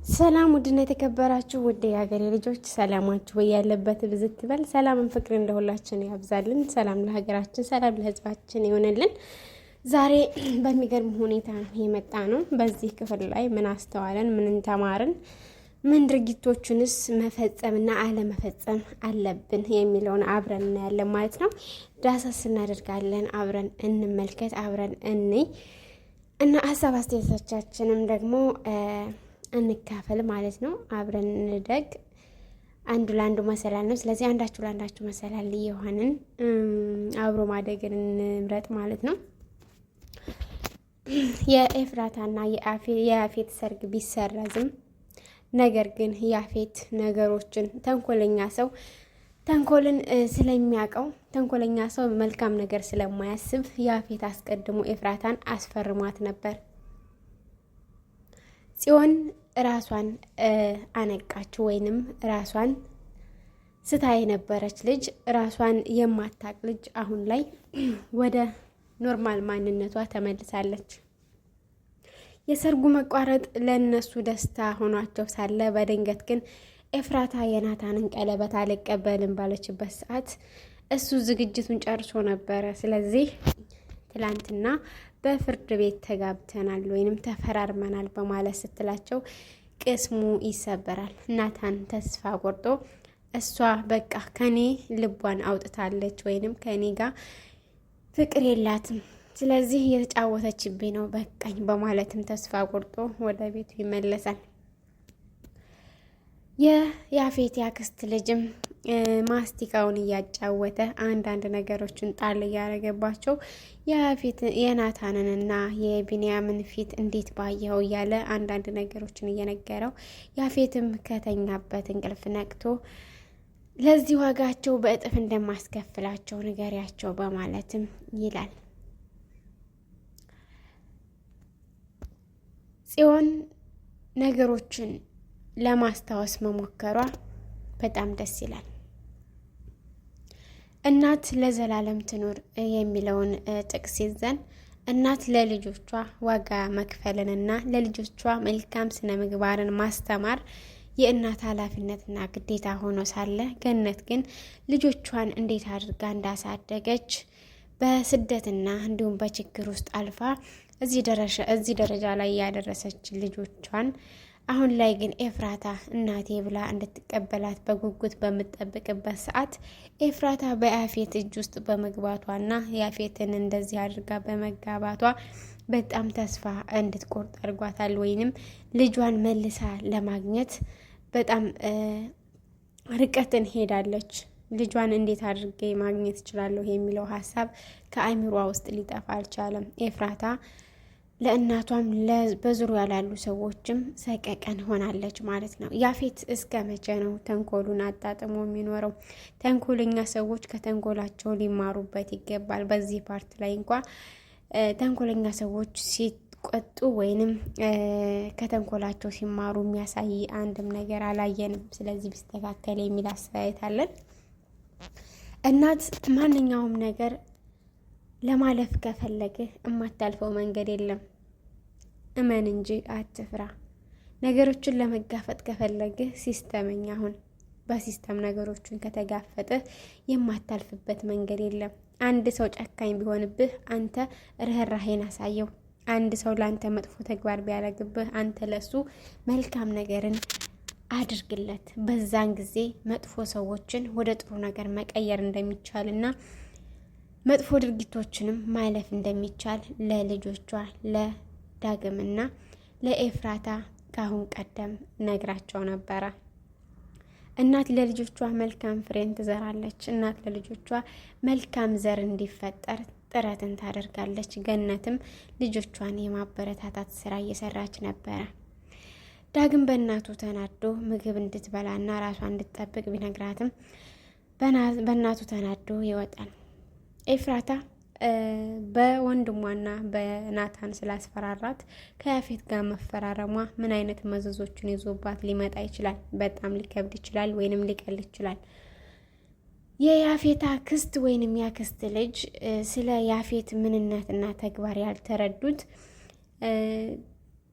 ሰላም ውድና የተከበራችሁ ውድ የሀገሬ ልጆች ሰላማችሁ ያለበት ብዝት ይበል። ሰላምን ፍቅርን ለሁላችን ያብዛልን። ሰላም ለሀገራችን፣ ሰላም ለሕዝባችን ይሆንልን። ዛሬ በሚገርም ሁኔታ የመጣ ነው። በዚህ ክፍል ላይ ምን አስተዋለን፣ ምን ተማርን፣ ምን ድርጊቶቹንስ መፈጸምና አለመፈጸም አለብን የሚለውን አብረን እናያለን ማለት ነው። ዳሰስ እናደርጋለን። አብረን እንመልከት፣ አብረን እንይ እና ሀሳብ አስተያየቶቻችንም ደግሞ እንካፈል ማለት ነው። አብረን እንደግ። አንዱ ለአንዱ መሰላል ነው። ስለዚህ አንዳችሁ ለአንዳችሁ መሰላል የሆንን አብሮ ማደግን እንምረጥ ማለት ነው። የኤፍራታና የያፌት ሰርግ ቢሰረዝም ነገር ግን ያፌት ነገሮችን ተንኮለኛ ሰው ተንኮልን ስለሚያውቀው ተንኮለኛ ሰው መልካም ነገር ስለማያስብ ያፌት አስቀድሞ ኤፍራታን አስፈርሟት ነበር። ጽዮን ራሷን አነቃች ወይንም ራሷን ስታ የነበረች ልጅ ራሷን የማታቅ ልጅ አሁን ላይ ወደ ኖርማል ማንነቷ ተመልሳለች። የሰርጉ መቋረጥ ለነሱ ደስታ ሆኗቸው ሳለ በድንገት ግን ኤፍራታ የናታንን ቀለበት አልቀበልም ባለችበት ሰዓት እሱ ዝግጅቱን ጨርሶ ነበረ። ስለዚህ ትላንትና በፍርድ ቤት ተጋብተናል ወይንም ተፈራርመናል በማለት ስትላቸው ቅስሙ ይሰበራል። ናታን ተስፋ ቆርጦ እሷ በቃ ከኔ ልቧን አውጥታለች ወይንም ከኔ ጋር ፍቅር የላትም፣ ስለዚህ እየተጫወተችብኝ ነው በቃኝ በማለትም ተስፋ ቆርጦ ወደ ቤቱ ይመለሳል። የያፌት ያክስት ልጅም ማስቲካውን እያጫወተ አንዳንድ ነገሮችን ጣል እያደረገባቸው የናታንንና የቢንያምን ፊት እንዴት ባየኸው እያለ አንዳንድ ነገሮችን እየነገረው ያፌትም ከተኛበት እንቅልፍ ነቅቶ ለዚህ ዋጋቸው በእጥፍ እንደማስከፍላቸው ንገሪያቸው በማለትም ይላል። ጽዮን ነገሮችን ለማስታወስ መሞከሯ በጣም ደስ ይላል። እናት ለዘላለም ትኑር የሚለውን ጥቅስ ይዘን እናት ለልጆቿ ዋጋ መክፈልንና ለልጆቿ መልካም ስነ ምግባርን ማስተማር የእናት ኃላፊነትና ግዴታ ሆኖ ሳለ ገነት ግን ልጆቿን እንዴት አድርጋ እንዳሳደገች በስደትና እንዲሁም በችግር ውስጥ አልፋ እዚህ ደረጃ ላይ ያደረሰች ልጆቿን አሁን ላይ ግን ኤፍራታ እናቴ ብላ እንድትቀበላት በጉጉት በምትጠብቅበት ሰዓት ኤፍራታ በያፌት እጅ ውስጥ በመግባቷና ያፌትን እንደዚህ አድርጋ በመጋባቷ በጣም ተስፋ እንድትቆርጥ አድርጓታል። ወይንም ልጇን መልሳ ለማግኘት በጣም ርቀትን ሄዳለች። ልጇን እንዴት አድርጌ ማግኘት እችላለሁ የሚለው ሀሳብ ከአእምሯ ውስጥ ሊጠፋ አልቻለም። ኤፍራታ ለእናቷም በዙሪያ ላሉ ሰዎችም ሰቀቀን ሆናለች ማለት ነው። ያፌት እስከ መቼ ነው ተንኮሉን አጣጥሞ የሚኖረው? ተንኮለኛ ሰዎች ከተንኮላቸው ሊማሩበት ይገባል። በዚህ ፓርት ላይ እንኳ ተንኮለኛ ሰዎች ሲቆጡ ወይንም ከተንኮላቸው ሲማሩ የሚያሳይ አንድም ነገር አላየንም። ስለዚህ ቢስተካከል የሚል አስተያየት አለን። እናት ማንኛውም ነገር ለማለፍ ከፈለግህ የማታልፈው መንገድ የለም። እመን እንጂ አትፍራ። ነገሮችን ለመጋፈጥ ከፈለግህ ሲስተመኛ ሁን። በሲስተም ነገሮችን ከተጋፈጥህ የማታልፍበት መንገድ የለም። አንድ ሰው ጨካኝ ቢሆንብህ አንተ ርህራሄን አሳየው። አንድ ሰው ለአንተ መጥፎ ተግባር ቢያደርግብህ አንተ ለሱ መልካም ነገርን አድርግለት። በዛን ጊዜ መጥፎ ሰዎችን ወደ ጥሩ ነገር መቀየር እንደሚቻልና መጥፎ ድርጊቶችንም ማለፍ እንደሚቻል ለልጆቿ ለዳግምና ለኤፍራታ ካሁን ቀደም ነግራቸው ነበረ። እናት ለልጆቿ መልካም ፍሬን ትዘራለች። እናት ለልጆቿ መልካም ዘር እንዲፈጠር ጥረትን ታደርጋለች። ገነትም ልጆቿን የማበረታታት ስራ እየሰራች ነበረ። ዳግም በእናቱ ተናዶ ምግብ እንድትበላና ራሷን እንድትጠብቅ ቢነግራትም በእናቱ ተናዶ ይወጣል። ኤፍራታ በወንድሟና በናታን ስላስፈራራት ከያፌት ጋር መፈራረሟ ምን አይነት መዘዞችን ይዞባት ሊመጣ ይችላል? በጣም ሊከብድ ይችላል ወይንም ሊቀል ይችላል። የያፌት አክስት ወይንም ያክስት ልጅ ስለ ያፌት ምንነትና ተግባር ያልተረዱት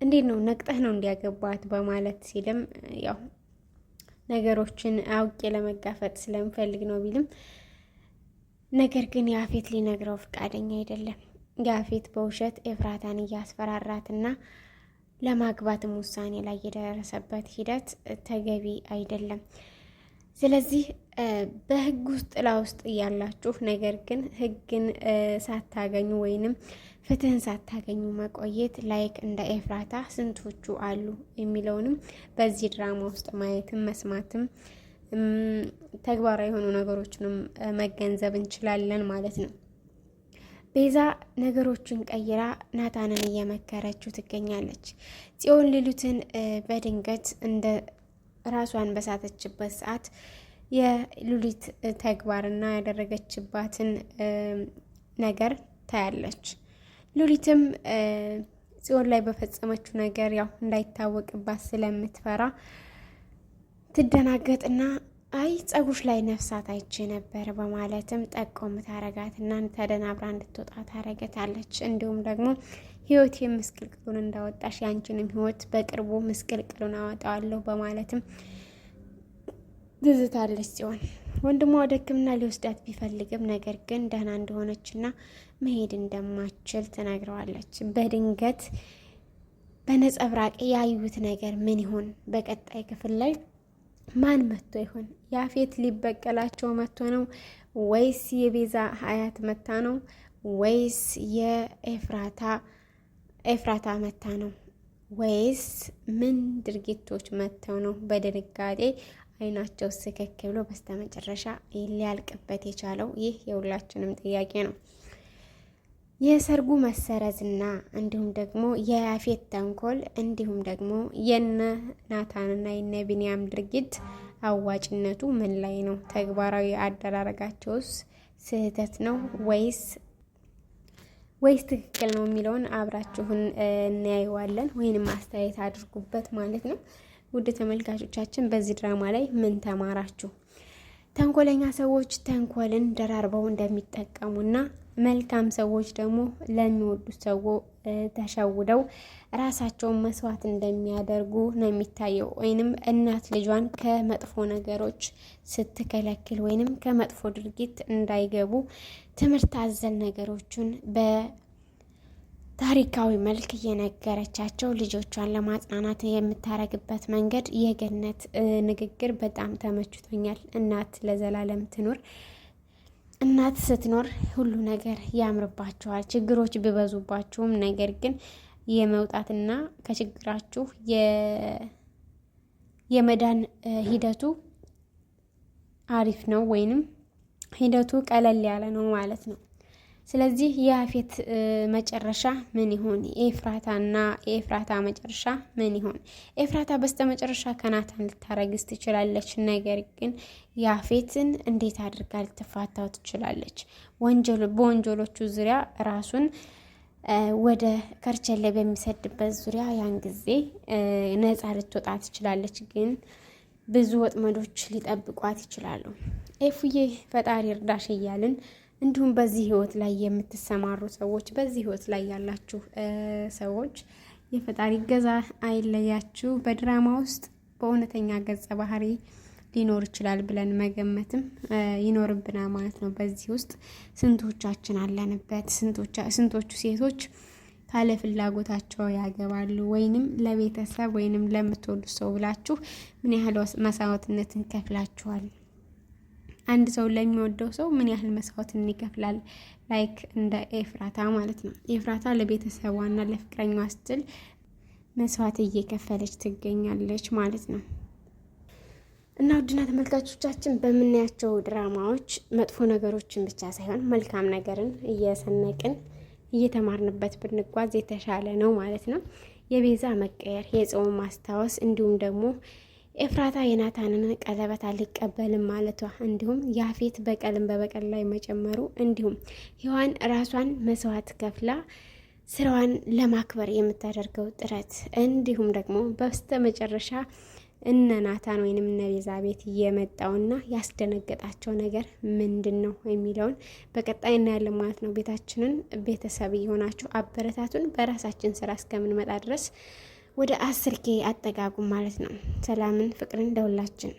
እንዴት ነው ነቅጠህ ነው እንዲያገባት በማለት ሲልም ያው ነገሮችን አውቄ ለመጋፈጥ ስለምፈልግ ነው ቢልም ነገር ግን ያፌት ሊነግረው ፈቃደኛ አይደለም። ያፌት በውሸት ኤፍራታን እያስፈራራትና ለማግባትም ውሳኔ ላይ የደረሰበት ሂደት ተገቢ አይደለም። ስለዚህ በህግ ውስጥ ጥላ ውስጥ እያላችሁ ነገር ግን ህግን ሳታገኙ ወይንም ፍትህን ሳታገኙ መቆየት ላይክ እንደ ኤፍራታ ስንቶቹ አሉ የሚለውንም በዚህ ድራማ ውስጥ ማየትም መስማትም ተግባራዊ የሆኑ ነገሮችንም መገንዘብ እንችላለን ማለት ነው። ቤዛ ነገሮችን ቀይራ ናታንን እየመከረችው ትገኛለች። ጽዮን ሉሊትን በድንገት እንደ ራሷን በሳተችበት ሰዓት የሉሊት ተግባርና ያደረገችባትን ነገር ታያለች። ሉሊትም ጽዮን ላይ በፈጸመችው ነገር ያው እንዳይታወቅባት ስለምትፈራ ትደናገጥና አይ ጸጉሽ ላይ ነፍሳት አይቼ ነበር በማለትም ጠቆም ታረጋትና ተደናብራ እንድትወጣ ታረገታለች። እንዲሁም ደግሞ ህይወት ምስቅልቅሉን እንዳወጣሽ ያንቺንም ህይወት በቅርቡ ምስቅልቅሉን አወጣዋለሁ በማለትም ትዝታለች። ሲሆን ወንድሟ ወደ ሕክምና ሊወስዳት ቢፈልግም ነገር ግን ደህና እንደሆነችና መሄድ እንደማትችል ትነግረዋለች። በድንገት በነጸብራቅ ያዩት ነገር ምን ይሆን? በቀጣይ ክፍል ላይ ማን መጥቶ ይሆን? ያፌት ሊበቀላቸው መጥቶ ነው ወይስ የቤዛ ሀያት መታ ነው ወይስ የኤፍራታ መታ ነው ወይስ ምን ድርጊቶች መጥተው ነው በድንጋጤ አይናቸው ስከክ ብሎ በስተመጨረሻ ሊያልቅበት የቻለው? ይህ የሁላችንም ጥያቄ ነው። የሰርጉ መሰረዝና እንዲሁም ደግሞ የያፌት ተንኮል እንዲሁም ደግሞ የነ ናታንና የነ ቢንያም ድርጊት አዋጭነቱ ምን ላይ ነው? ተግባራዊ አደራረጋቸውስ ስህተት ነው ወይስ ትክክል ነው የሚለውን አብራችሁን እናያየዋለን ወይንም አስተያየት አድርጉበት ማለት ነው። ውድ ተመልካቾቻችን በዚህ ድራማ ላይ ምን ተማራችሁ? ተንኮለኛ ሰዎች ተንኮልን ደራርበው እንደሚጠቀሙና መልካም ሰዎች ደግሞ ለሚወዱት ሰው ተሸውደው ራሳቸውን መስዋዕት እንደሚያደርጉ ነው የሚታየው። ወይንም እናት ልጇን ከመጥፎ ነገሮች ስትከለክል ወይንም ከመጥፎ ድርጊት እንዳይገቡ ትምህርት አዘል ነገሮችን በታሪካዊ መልክ እየነገረቻቸው ልጆቿን ለማጽናናት የምታረግበት መንገድ የገነት ንግግር በጣም ተመችቶኛል። እናት ለዘላለም ትኑር። እናት ስትኖር ሁሉ ነገር ያምርባቸዋል። ችግሮች ቢበዙባቸውም ነገር ግን የመውጣትና ከችግራችሁ የመዳን ሂደቱ አሪፍ ነው ወይንም ሂደቱ ቀለል ያለ ነው ማለት ነው። ስለዚህ የያፌት መጨረሻ ምን ይሆን? የኤፍራታ መጨረሻ ምን ይሆን? ኤፍራታ በስተመጨረሻ ከናታን ልታረግዝ ትችላለች። ነገር ግን ያፌትን እንዴት አድርጋ ልትፋታው ትችላለች? በወንጀሎቹ ዙሪያ ራሱን ወደ ከርቸሌ በሚሰድበት ዙሪያ ያን ጊዜ ነፃ ልትወጣ ትችላለች። ግን ብዙ ወጥመዶች ሊጠብቋት ይችላሉ። ኤፉዬ ፈጣሪ እርዳሽ እያልን እንዲሁም በዚህ ህይወት ላይ የምትሰማሩ ሰዎች በዚህ ህይወት ላይ ያላችሁ ሰዎች የፈጣሪ እገዛ አይለያችሁ። በድራማ ውስጥ በእውነተኛ ገጸ ባህሪ ሊኖር ይችላል ብለን መገመትም ይኖርብናል ማለት ነው። በዚህ ውስጥ ስንቶቻችን አለንበት? ስንቶቹ ሴቶች ካለ ፍላጎታቸው ያገባሉ? ወይንም ለቤተሰብ ወይንም ለምትወዱት ሰው ብላችሁ ምን ያህል መስዋዕትነትን ከፍላችኋል? አንድ ሰው ለሚወደው ሰው ምን ያህል መስዋዕትን ይከፍላል? ላይክ እንደ ኤፍራታ ማለት ነው። ኤፍራታ ለቤተሰቧና ለፍቅረኛዋ ስትል መስዋዕት እየከፈለች ትገኛለች ማለት ነው። እና ውድና ተመልካቾቻችን በምናያቸው ድራማዎች መጥፎ ነገሮችን ብቻ ሳይሆን መልካም ነገርን እየሰነቅን እየተማርንበት ብንጓዝ የተሻለ ነው ማለት ነው። የቤዛ መቀየር፣ የጽዮን ማስታወስ እንዲሁም ደግሞ ኤፍራታ የናታንን ቀለበት አልቀበልም ማለቷ እንዲሁም ያፌት በቀልም በበቀል ላይ መጨመሩ እንዲሁም ሔዋን ራሷን መስዋዕት ከፍላ ስራዋን ለማክበር የምታደርገው ጥረት እንዲሁም ደግሞ በስተመጨረሻ እነ ናታን ወይንም እነ ቤዛ ቤት እየመጣውና ያስደነገጣቸው ነገር ምንድን ነው የሚለውን በቀጣይ እናያለን ማለት ነው። ቤታችንን ቤተሰብ የሆናችሁ አበረታቱን። በራሳችን ስራ እስከምንመጣ ድረስ ወደ 10K አጠጋጉ ማለት ነው። ሰላምን ፍቅርን ለሁላችን።